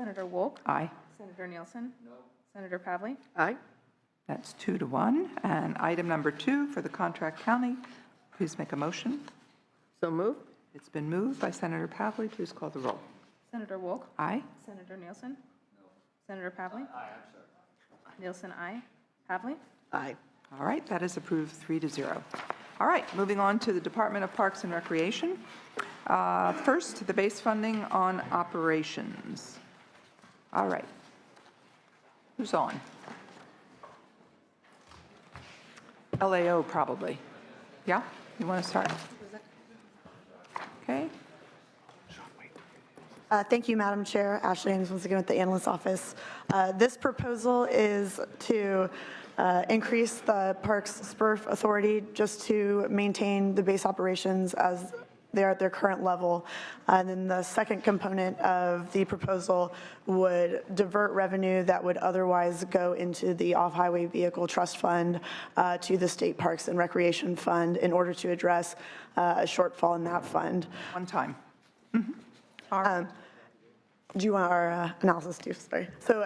Senator Wolk? Aye. Senator Nielsen? No. Senator Pavley? Aye. That's 2-1. And item number 2 for the contract county, please make a motion. So moved. It's been moved by Senator Pavley. Please call the roll. Senator Wolk? Aye. Senator Nielsen? No. Senator Pavley? Aye, I'm sorry. Nielsen, aye. Pavley? Aye. All right, that is approved 3-0. All right, moving on to the Department of Parks and Recreation. First, the base funding on operations. All right. Who's on? LAO probably. Yeah? You want to start? Okay. Thank you, Madam Chair. Ashley Ames, once again with the Analyst's Office. This proposal is to increase the Parks SPRF authority just to maintain the base operations as they are at their current level. And then the second component of the proposal would divert revenue that would otherwise go into the Off-Highway Vehicle Trust Fund to the State Parks and Recreation Fund in order to address a shortfall in that fund. One time. Do you want our analysis too? Sorry. So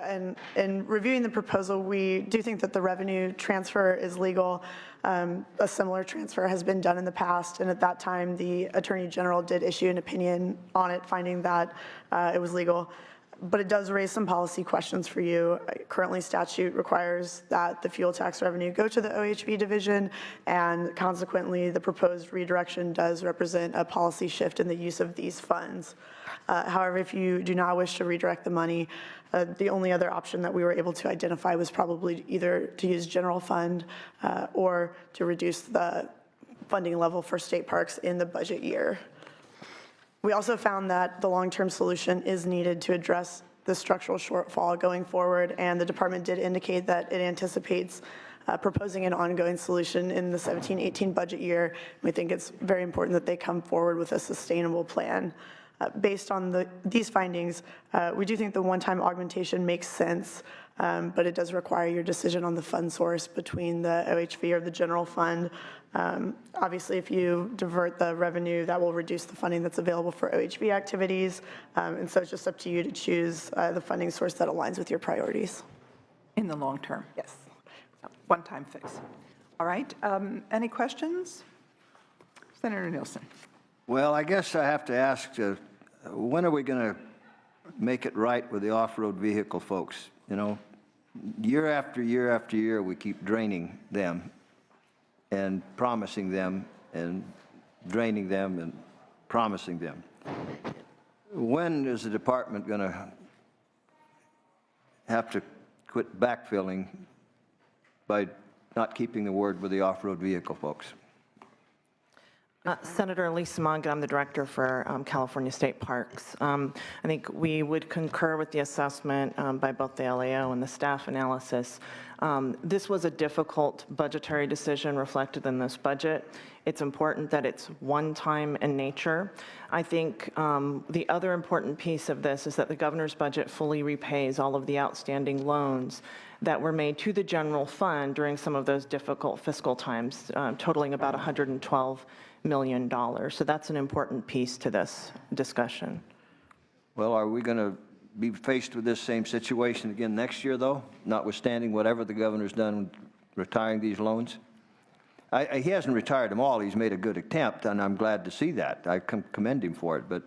in reviewing the proposal, we do think that the revenue transfer is legal. A similar transfer has been done in the past, and at that time, the Attorney General did issue an opinion on it, finding that it was legal. But it does raise some policy questions for you. Currently, statute requires that the fuel tax revenue go to the OHV division, and consequently, the proposed redirection does represent a policy shift in the use of these funds. However, if you do not wish to redirect the money, the only other option that we were able to identify was probably either to use general fund or to reduce the funding level for state parks in the budget year. We also found that the long-term solution is needed to address the structural shortfall going forward, and the department did indicate that it anticipates proposing an ongoing solution in the 17-18 budget year. We think it's very important that they come forward with a sustainable plan. Based on these findings, we do think the one-time augmentation makes sense, but it does require your decision on the fund source between the OHV or the general fund. Obviously, if you divert the revenue, that will reduce the funding that's available for OHV activities, and so it's just up to you to choose the funding source that aligns with your priorities. In the long term. Yes. One-time fix. All right. Any questions? Senator Nielsen. Well, I guess I have to ask, when are we going to make it right with the off-road vehicle folks? You know, year after year after year, we keep draining them and promising them and draining them and promising them. When is the department going to have to quit backfilling by not keeping the word with the off-road vehicle folks? Senator Lisa Mongan, I'm the director for California State Parks. I think we would concur with the assessment by both the LAO and the staff analysis. This was a difficult budgetary decision reflected in this budget. It's important that it's one-time in nature. I think the other important piece of this is that the governor's budget fully repays all of the outstanding loans that were made to the general fund during some of those difficult fiscal times, totaling about $112 million. So that's an important piece to this discussion. Well, are we going to be faced with this same situation again next year, though, notwithstanding whatever the governor's done retiring these loans? He hasn't retired them all. He's made a good attempt, and I'm glad to see that. I commend him for it. But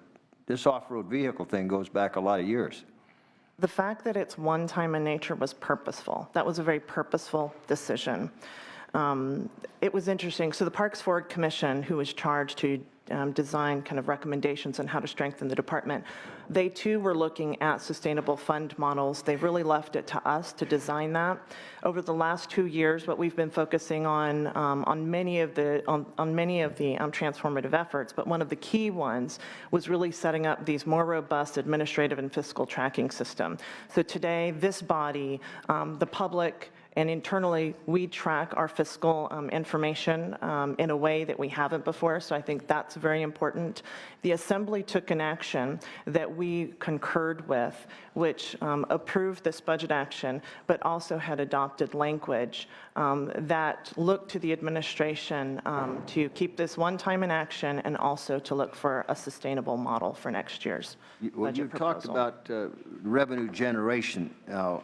this off-road vehicle thing goes back a lot of years. The fact that it's one-time in nature was purposeful. That was a very purposeful decision. It was interesting. So the Parks Forward Commission, who was charged to design kind of recommendations on how to strengthen the department, they too were looking at sustainable fund models. They really left it to us to design that. Over the last 2 years, what we've been focusing on many of the transformative efforts, but one of the key ones was really setting up these more robust administrative and fiscal tracking system. So today, this body, the public, and internally, we track our fiscal information in a way that we haven't before, so I think that's very important. The Assembly took an action that we concurred with, which approved this budget action, but also had adopted language that looked to the administration to keep this one time in action and also to look for a sustainable model for next year's budget proposal. You talked about revenue generation. Now,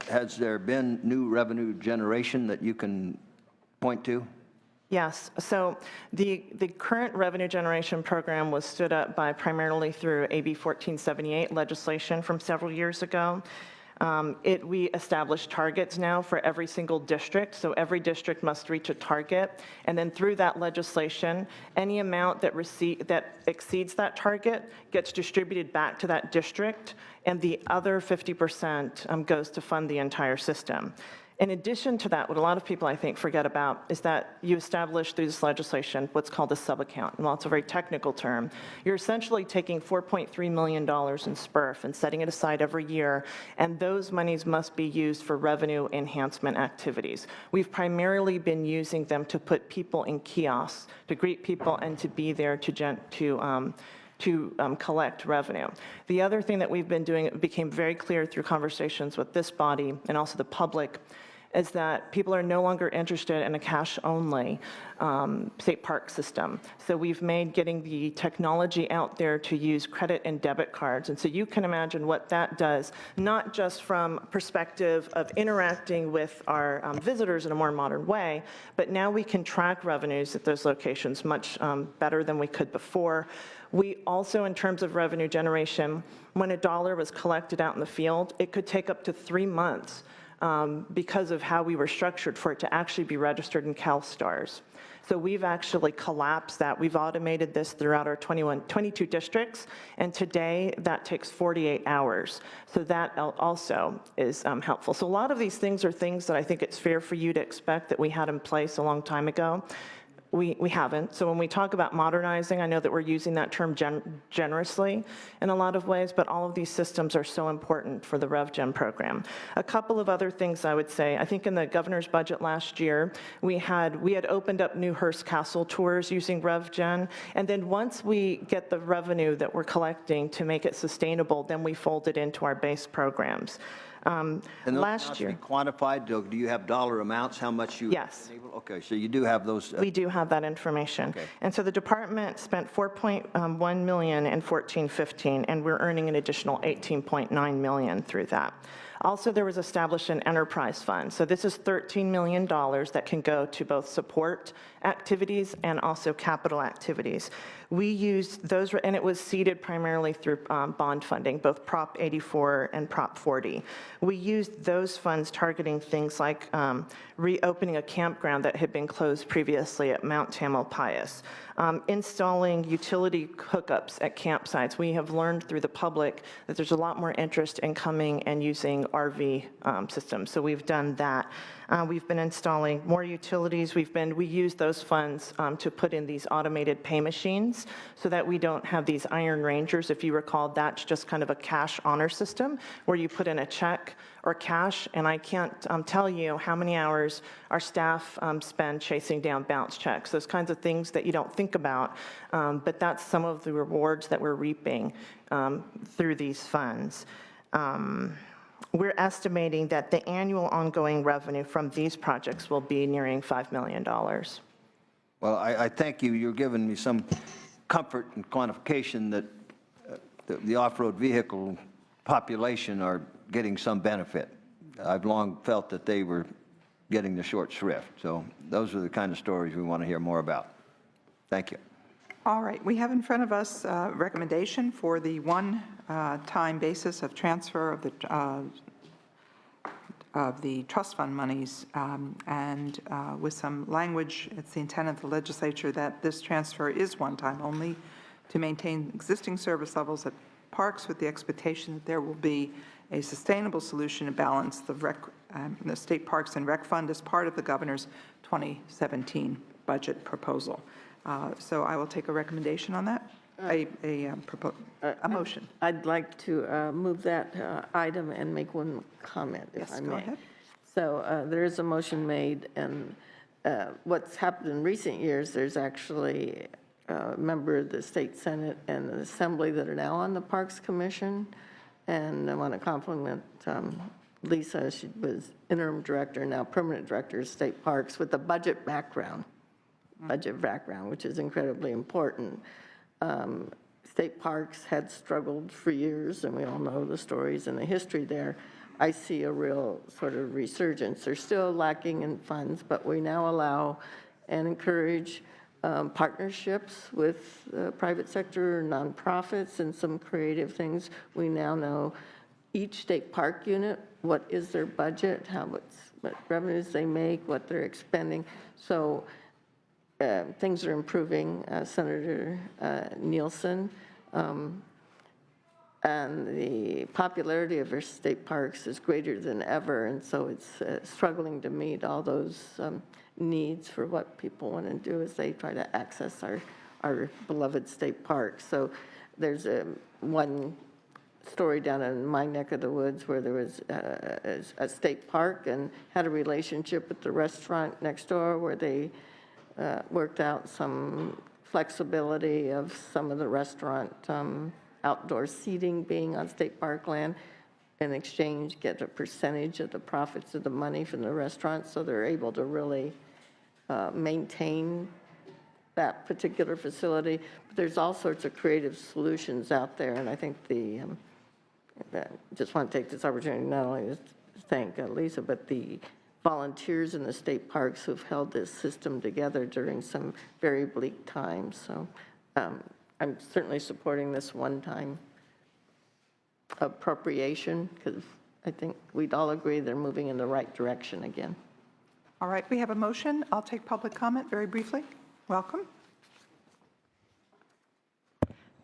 has there been new revenue generation that you can point to? Yes, so the current revenue generation program was stood up by primarily through AB 1478 legislation from several years ago. We established targets now for every single district, so every district must reach a target, and then through that legislation, any amount that exceeds that target gets distributed back to that district, and the other 50% goes to fund the entire system. In addition to that, what a lot of people, I think, forget about is that you establish through this legislation what's called a sub-account. And while it's a very technical term, you're essentially taking $4.3 million in SPRF and setting it aside every year, and those monies must be used for revenue enhancement activities. We've primarily been using them to put people in kiosks, to greet people, and to be there to collect revenue. The other thing that we've been doing, it became very clear through conversations with this body and also the public, is that people are no longer interested in a cash-only state park system. So we've made getting the technology out there to use credit and debit cards. And so you can imagine what that does, not just from perspective of interacting with our visitors in a more modern way, but now we can track revenues at those locations much better than we could before. We also, in terms of revenue generation, when a dollar was collected out in the field, it could take up to 3 months because of how we were structured for it to actually be registered in CalSTARS. So we've actually collapsed that. We've automated this throughout our 22 districts, and today that takes 48 hours. So that also is helpful. So a lot of these things are things that I think it's fair for you to expect that we had in place a long time ago. We haven't. So when we talk about modernizing, I know that we're using that term generously in a lot of ways, but all of these systems are so important for the RevGen program. A couple of other things I would say. I think in the governor's budget last year, we had opened up new Hearst Castle tours using RevGen, and then once we get the revenue that we're collecting to make it sustainable, then we fold it into our base programs. And those Last amounts year. be quantified? Do you have dollar amounts, how much you? Yes. Okay, so you do have those. We do have that information. Okay. And so the department spent $4.1 million in 14-15, and we're earning an additional $18.9 million through that. Also, there was established an enterprise fund. So this is $13 million that can go to both support activities and also capital activities. We used those, and it was seeded primarily through bond funding, both Prop 84 and Prop 40. We used those funds targeting things like reopening a campground that had been closed previously at Mount Tamalpais, installing utility hookups at campsites. We have learned through the public that there's a lot more interest in coming and using RV systems, so we've done that. We've been installing more utilities. We use those funds to put in these automated pay machines so that we don't have these Iron Rangers. If you recall, that's just kind of a cash honor system where you put in a check or cash, and I can't tell you how many hours our staff spend chasing down bounce checks, those kinds of things that you don't think about, but that's some of the rewards that we're reaping through these funds. We're estimating that the annual ongoing revenue from these projects will be nearing $5 million. Well, I thank you. You're giving me some comfort and quantification that the off-road vehicle population are getting some benefit. I've long felt that they were getting the short shrift. So those are the kind of stories we want to hear more about. Thank you. All right, we have in front of us a recommendation for the one-time basis of transfer of the trust fund monies, and with some language, it's the intent of the legislature that this transfer is one-time only to maintain existing service levels at parks with the expectation that there will be a sustainable solution to balance the State Parks and Rec Fund as part of the governor's 2017 budget proposal. So I will take a recommendation on that, a motion. I'd like to move that item and make one comment, if I may. Yes, go ahead. So there is a motion made, and what's happened in recent years, there's actually a member of the State Senate and the Assembly that are now on the Parks Commission, and I want to compliment Lisa. She was interim director, now permanent director of State Parks with a budget background, which is incredibly important. state parks had struggled for years, and we all know the stories and the history there. I see a real sort of resurgence. They're still lacking in funds, but we now allow and encourage partnerships with private sector, nonprofits, and some creative things. We now know each state park unit, what is their budget, what revenues they make, what they're expending. So things are improving, Senator Nielsen. And the popularity of our state parks is greater than ever, and so it's struggling to meet all those needs for what people want to do as they try to access our beloved state parks. So there's one story down in my neck of the woods where there was a state park and had a relationship with the restaurant next door where they worked out some flexibility of some of the restaurant outdoor seating being on state park land, in exchange get a percentage of the profits of the money from the restaurant, so they're able to really maintain that particular facility. But there's all sorts of creative solutions out there, and I think just want to take this opportunity not only to thank Lisa, but the volunteers in the state parks who've held this system together during some very bleak times. So I'm certainly supporting this one-time appropriation because I think we'd all agree they're moving in the right direction again. All right, we have a motion. I'll take public comment very briefly. Welcome.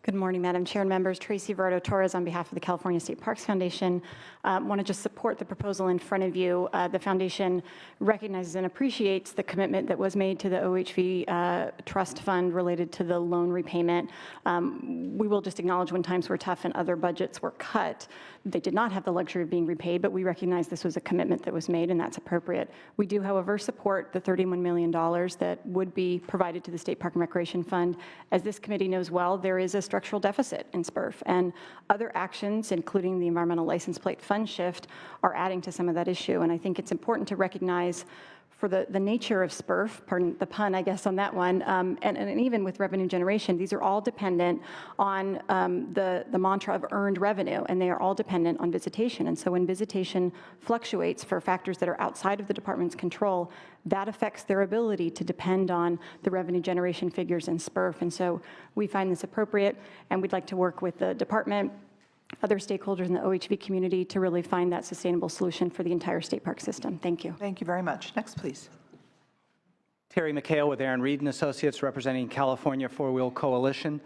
Good morning, Madam Chair and members. Tracy Verdo Torres on behalf of the California State Parks Foundation. Want to just support the proposal in front of you. The foundation recognizes and appreciates the commitment that was made to the OHV trust fund related to the loan repayment. We will just acknowledge when times were tough and other budgets were cut, they did not have the luxury of being repaid, but we recognize this was a commitment that was made and that's appropriate. We do, however, support the $31 million that would be provided to the State Park and Recreation Fund. As this committee knows well, there is a structural deficit in SPRF, and other actions, including the environmental license plate fund shift, are adding to some of that issue. And I think it's important to recognize for the nature of SPRF, pardon the pun, I guess, on that one, and even with revenue generation, these are all dependent on the mantra of earned revenue, and they are all dependent on visitation. And so when visitation fluctuates for factors that are outside of the department's control, that affects their ability to depend on the revenue generation figures in SPRF. And so we find this appropriate, and we'd like to work with the department, other stakeholders in the OHV community to really find that sustainable solution for the entire state park system. Thank you. Thank you very much. Next, please. Terry McHale with Aaron Reed & Associates, representing California Four-Wheel Coalition.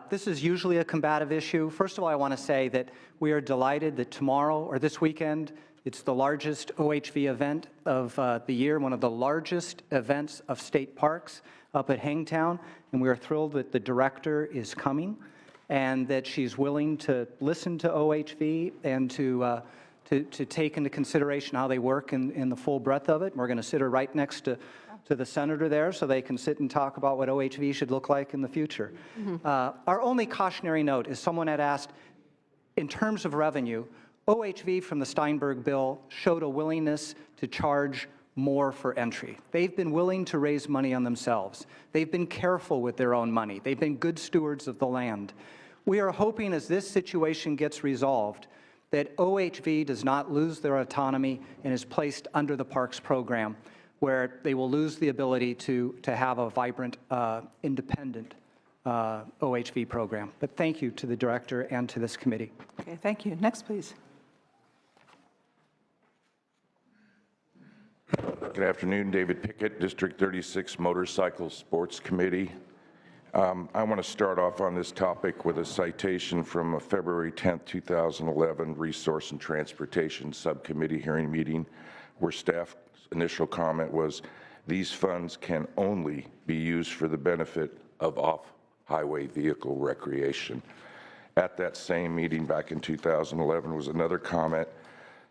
This is usually a combative issue. First of all, I want to say that we are delighted that tomorrow, or this weekend, it's the largest OHV event of the year, one of the largest events of state parks up at Hangtown, and we are thrilled that the director is coming and that she's willing to listen to OHV and to take into consideration how they work in the full breadth of it. We're going to sit her right next to the senator there so they can sit and talk about what OHV should look like in the future. Our only cautionary note is someone had asked, in terms of revenue, OHV from the Steinberg bill showed a willingness to charge more for entry. They've been willing to raise money on themselves. They've been careful with their own money. They've been good stewards of the land. We are hoping as this situation gets resolved that OHV does not lose their autonomy and is placed under the Parks program, where they will lose the ability to have a vibrant, independent OHV program. But thank you to the director and to this committee. Okay, thank you. Next, please. Good afternoon, David Pickett, District 36 Motorcycle Sports Committee. I want to start off on this topic with a citation from a February 10th, 2011 Resource and Transportation Subcommittee hearing meeting where staff's initial comment was, these funds can only be used for the benefit of off-highway vehicle recreation. At that same meeting back in 2011 was another comment,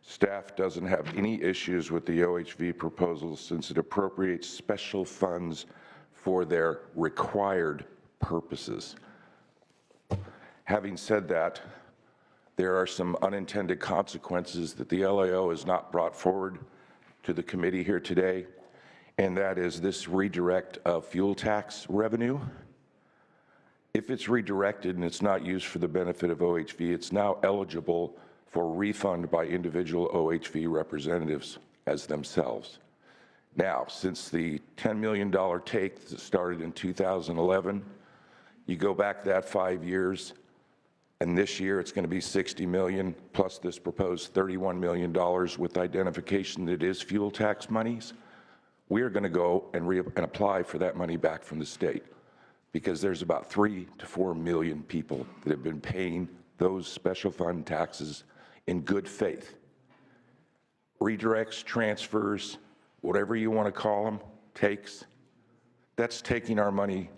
staff doesn't have any issues with the OHV proposal since it appropriates special funds for their required purposes. Having said that, there are some unintended consequences that the LAO has not brought forward to the committee here today, and that is this redirect of fuel tax revenue If it's redirected and it's not used for the benefit of OHV, it's now eligible for refund by individual OHV representatives as themselves. Now, since the $10 million take that started in 2011, you go back that 5 years, and this year it's going to be $60 million plus this proposed $31 million with identification that it is fuel tax monies. We are going to go and apply for that money back from the state, because there's about 3 to 4 million people that have been paying those special fund taxes in good faith. Redirects, transfers, whatever you want to call them, takes, that's taking our money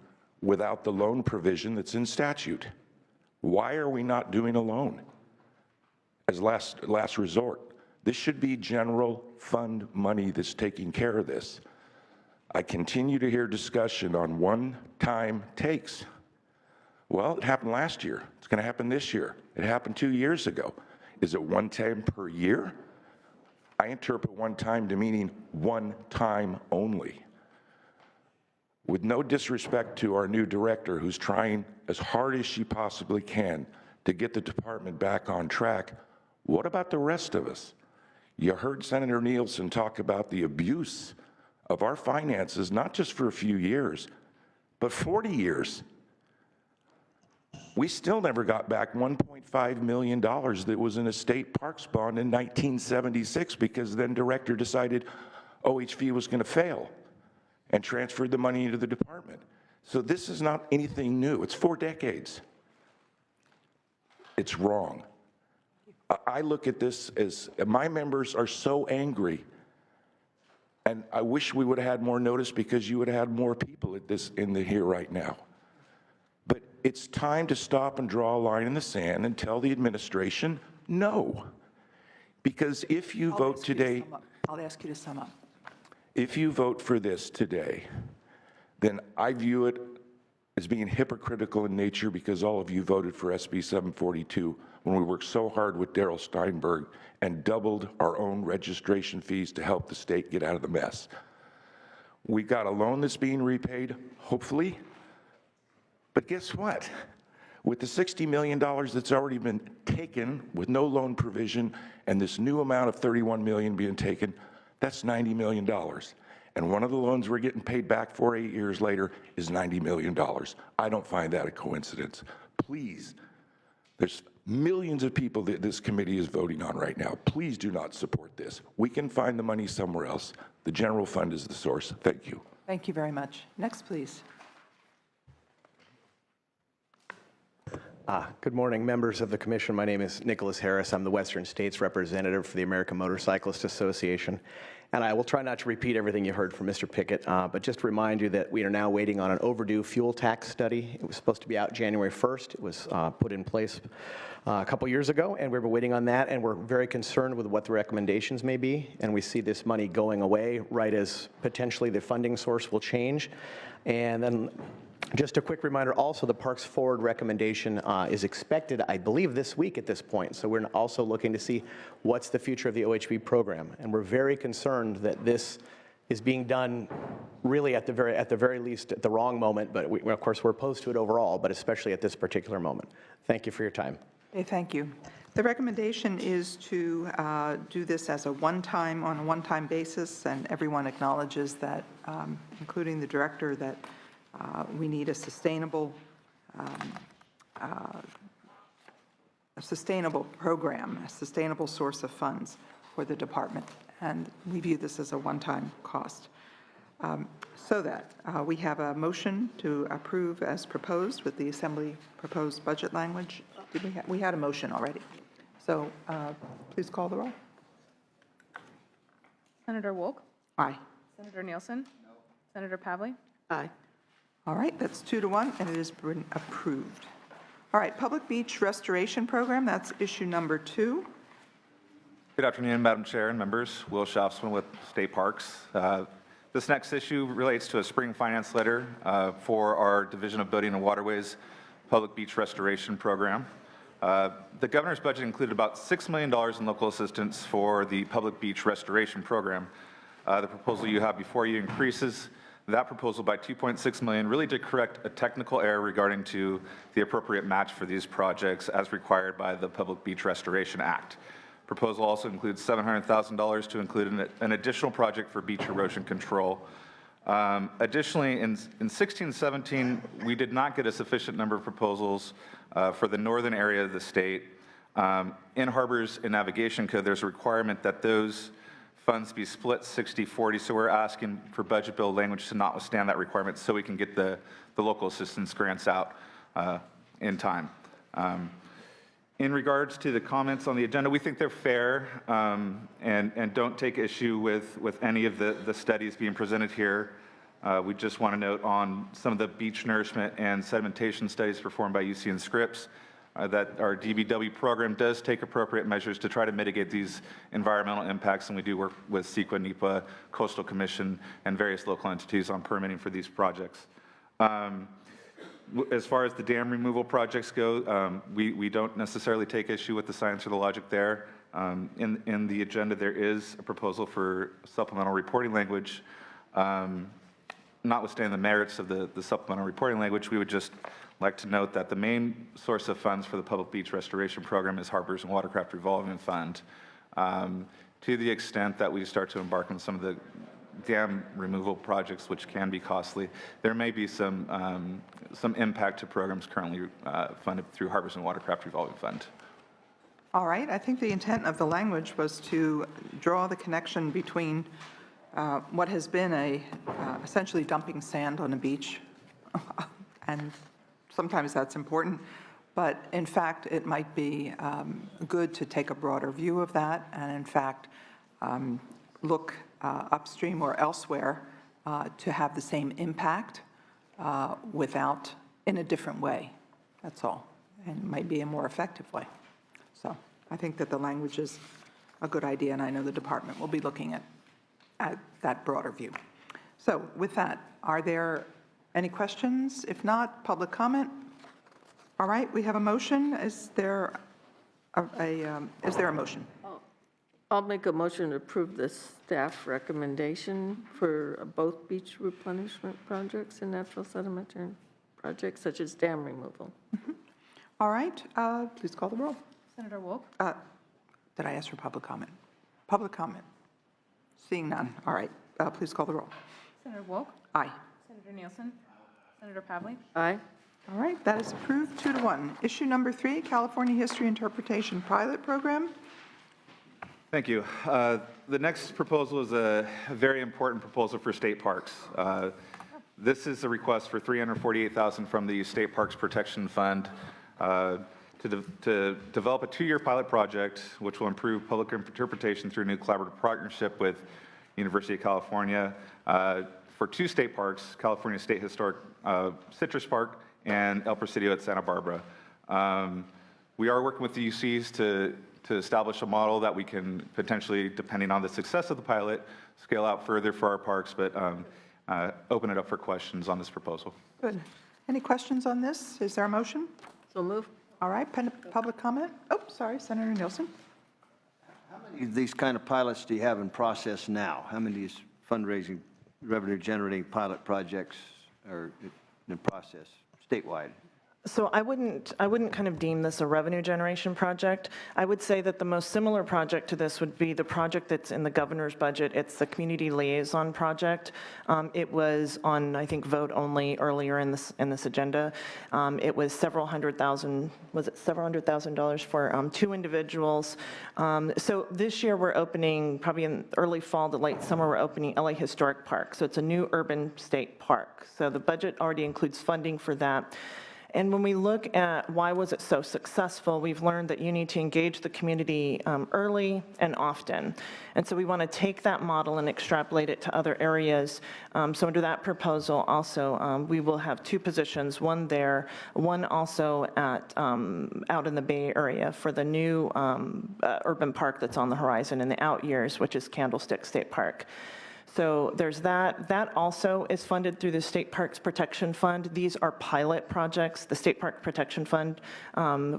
without the loan provision that's in statute. Why are we not doing a loan as last resort? This should be general fund money that's taking care of this. I continue to hear discussion on one-time takes. Well, it happened last year. It's going to happen this year. It happened 2 years ago. Is it one time per year? I interpret one time to meaning one time only. With no disrespect to our new director, who's trying as hard as she possibly can to get the department back on track, what about the rest of us? You heard Senator Nielsen talk about the abuse of our finances, not just for a few years, but 40 years. We still never got back $1.5 million that was in a state parks bond in 1976, because then director decided OHV was going to fail and transferred the money into the department. So this is not anything new. It's 4 decades. It's wrong. I look at this as, my members are so angry, and I wish we would have had more notice, because you would have had more people at this here right now. But it's time to stop and draw a line in the sand and tell the administration no. Because if you vote today, I'll ask you to sum up. if you vote for this today, then I view it as being hypocritical in nature, because all of you voted for SB 742 when we worked so hard with Darrell Steinberg and doubled our own registration fees to help the state get out of the mess. We got a loan that's being repaid, hopefully. But guess what? With the $60 million that's already been taken with no loan provision, and this new amount of $31 million being taken, that's $90 million. And one of the loans we're getting paid back for 8 years later is $90 million. I don't find that a coincidence. Please, there's millions of people that this committee is voting on right now. Please do not support this. We can find the money somewhere else. The general fund is the source. Thank you. Thank you very much. Next, please. Good morning, members of the commission. My name is Nicholas Harris. I'm the Western States representative for the American Motorcyclist Association. And I will try not to repeat everything you heard from Mr. Pickett, but just remind you that we are now waiting on an overdue fuel tax study. It was supposed to be out January 1st. It was put in place a couple years ago, and we've been waiting on that, and we're very concerned with what the recommendations may be. And we see this money going away right as potentially the funding source will change. And then just a quick reminder, also the Parks Forward recommendation is expected, I believe, this week at this point. So we're also looking to see what's the future of the OHV program. And we're very concerned that this is being done really at the very least at the wrong moment, but of course we're opposed to it overall, but especially at this particular moment. Thank you for your time. Okay, thank you. The recommendation is to do this as on a one-time basis, and everyone acknowledges that, including the director, that we need a sustainable program, a sustainable source of funds for the department, and we view this as a one-time cost. So that we have a motion to approve as proposed with the Assembly proposed budget language. We had a motion already. So please call the roll. Senator Wolk? Aye. Senator Nielsen? No. Senator Pavley? Aye. All right, that's 2-1, and it has been approved. All right, Public Beach Restoration Program, that's issue number 2. Good afternoon, Madam Chair and members. Will Schaffsman with State Parks. This next issue relates to a spring finance letter for our Division of Building and Waterways Public Beach Restoration Program. The governor's budget included about $6 million in local assistance for the Public Beach Restoration Program. The proposal you have before you increases that proposal by $2.6 million, really to correct a technical error regarding to the appropriate match for these projects as required by the Public Beach Restoration Act. Proposal also includes $700,000 to include an additional project for beach erosion control. Additionally, in 16-17, we did not get a sufficient number of proposals for the northern area of the state. In harbors and navigation code, there's a requirement that those funds be split 60-40, so we're asking for budget bill language to not withstand that requirement so we can get the local assistance grants out in time. In regards to the comments on the agenda, we think they're fair and don't take issue with any of the studies being presented here. We just want to note on some of the beach nourishment and sedimentation studies performed by UC and Scripps that our DBW program does take appropriate measures to try to mitigate these environmental impacts, and we do work with CEQA, NEPA, Coastal Commission, and various local entities on permitting for these projects. As far as the dam removal projects go, we don't necessarily take issue with the science or the logic there. In the agenda, there is a proposal for supplemental reporting language. Notwithstanding the merits of the supplemental reporting language, we would just like to note that the main source of funds for the Public Beach Restoration Program is Harbors and Watercraft Revolving Fund. To the extent that we start to embark on some of the dam removal projects, which can be costly, there may be some impact to programs currently funded through Harbors and Watercraft Revolving Fund. All right, I think the intent of the language was to draw the connection between what has been essentially dumping sand on a beach, and sometimes that's important, but in fact, it might be good to take a broader view of that and in fact look upstream or elsewhere to have the same impact without, in a different way, that's all, and might be a more effective way. So I think that the language is a good idea, and I know the department will be looking at that broader view. So with that, are there any questions? If not, public comment? All right, we have a motion. Is there a motion? I'll make a motion to approve the staff recommendation for both beach replenishment projects and natural sedimentary projects such as dam removal. All right, please call the roll. Senator Wolk? Did I ask for public comment? Public comment. Seeing none. All right, please call the roll. Senator Wolk? Aye. Senator Nielsen? Senator Pavlik? Aye. All right, that is approved 2-1. Issue number 3, California History Interpretation Pilot Program. Thank you. The next proposal is a very important proposal for state parks. This is a request for $348,000 from the State Parks Protection Fund to develop a 2-year pilot project which will improve public interpretation through a new collaborative partnership with University of California for 2 state parks, California State Historic Citrus Park and El Presidio at Santa Barbara. We are working with the UCs to establish a model that we can potentially, depending on the success of the pilot, scale out further for our parks, but open it up for questions on this proposal. Good. Any questions on this? Is there a motion? So move. All right, public comment? Oh, sorry, Senator Nielsen. How many of these kind of pilots do you have in process now? How many of these fundraising, revenue-generating pilot projects are in process statewide? So I wouldn't kind of deem this a revenue generation project. I would say that the most similar project to this would be the project that's in the governor's budget. It's the community liaison project. It was on, I think, vote only earlier in this agenda. It was several hundred thousand dollars for 2 individuals. So this year we're opening, probably in early fall to late summer, we're opening LA Historic Park. So it's a new urban state park. So the budget already includes funding for that. And when we look at why was it so successful, we've learned that you need to engage the community early and often. And so we want to take that model and extrapolate it to other areas. So under that proposal also, we will have 2 positions, one there, one also at out in the Bay Area for the new urban park that's on the horizon in the out years, which is Candlestick State Park. So there's that. That also is funded through the State Parks Protection Fund. These are pilot projects. The State Park Protection Fund,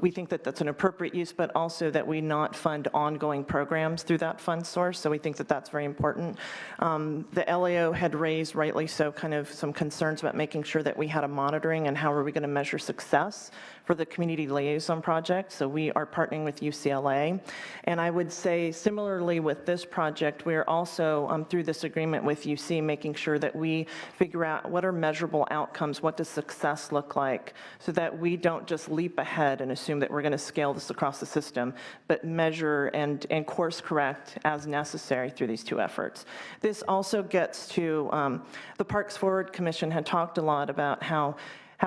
we think that that's an appropriate use, but also that we not fund ongoing programs through that fund source. So we think that that's very important. The LAO had raised, rightly so, kind of some concerns about making sure that we had a monitoring and how are we going to measure success for the community liaison project. So we are partnering with UCLA. And I would say similarly with this project, we're also through this agreement with UC making sure that we figure out what are measurable outcomes, what does success look like, so that we don't just leap ahead and assume that we're going to scale this across the system, but measure and course correct as necessary through these two efforts. This also gets to, the Parks Forward Commission had talked a lot about how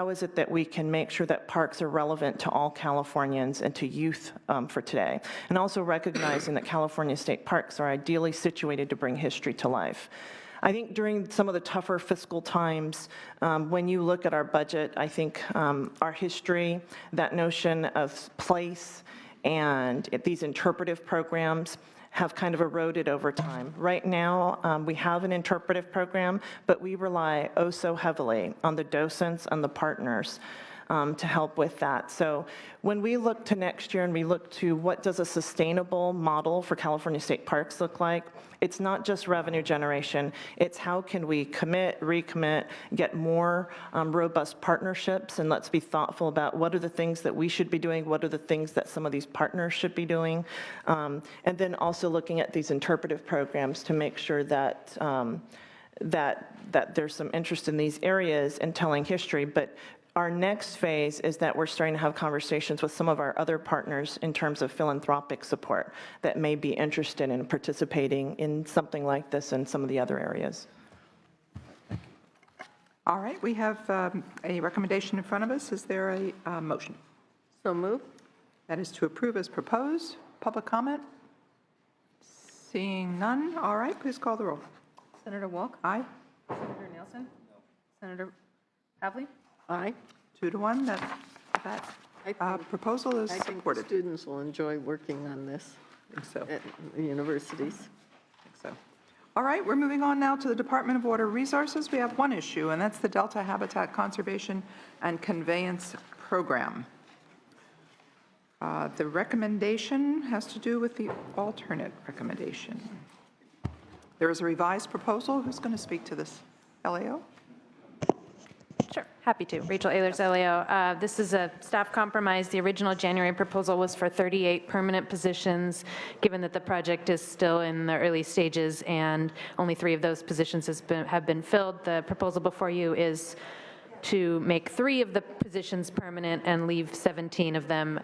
is it that we can make sure that parks are relevant to all Californians and to youth for today? And also recognizing that California state parks are ideally situated to bring history to life. I think during some of the tougher fiscal times, when you look at our budget, I think our history, that notion of place and these interpretive programs have kind of eroded over time. Right now, we have an interpretive program, but we rely oh so heavily on the docents and the partners to help with that. So when we look to next year and we look to what does a sustainable model for California state parks look like, it's not just revenue generation, it's how can we commit, recommit, get more robust partnerships, and let's be thoughtful about what are the things that we should be doing, what are the things that some of these partners should be doing, and then also looking at these interpretive programs to make sure that that there's some interest in these areas and telling history. But our next phase is that we're starting to have conversations with some of our other partners in terms of philanthropic support that may be interested in participating in something like this in some of the other areas. All right, we have a recommendation in front of us. Is there a motion? So move. That is to approve as proposed. Public comment? Seeing none. All right, please call the roll. Senator Walk? Aye. Senator Nielsen? Senator Pavley? Aye. 2-1, that proposal is I think supported. students will enjoy working on this I think so. at the universities. So, all right, we're moving on now to the Department of Water Resources. We have one issue, and that's the Delta Habitat Conservation and Conveyance Program. The recommendation has to do with the alternate recommendation. There is a revised proposal. Who's going to speak to this? LAO? Sure, happy to. Rachel Ehlers, LAO. This is a staff compromise. The original January proposal was for 38 permanent positions. Given that the project is still in the early stages and only 3 of those positions have been filled, the proposal before you is to make 3 of the positions permanent and leave 17 of them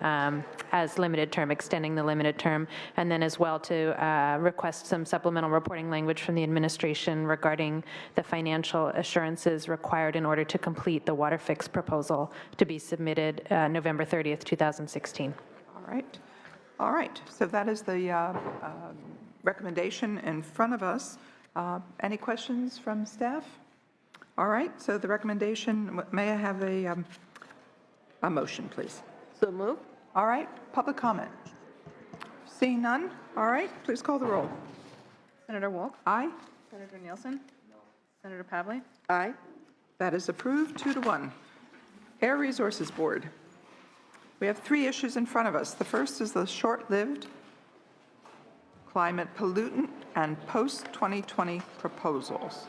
as limited term, extending the limited term, and then as well to request some supplemental reporting language from the administration regarding the financial assurances required in order to complete the water fix proposal to be submitted November 30th, 2016. All right. All right. So that is the recommendation in front of us. Any questions from staff? All right, so the recommendation, may I have a motion, please? So move. All right, public comment. Seeing none, all right, please call the roll. Senator Walk? Aye, Senator Nielsen? Senator Pavley? Aye. that is approved, 2-1. Air Resources Board. We have 3 issues in front of us. The first is the short-lived climate pollutant and post-2020 proposals.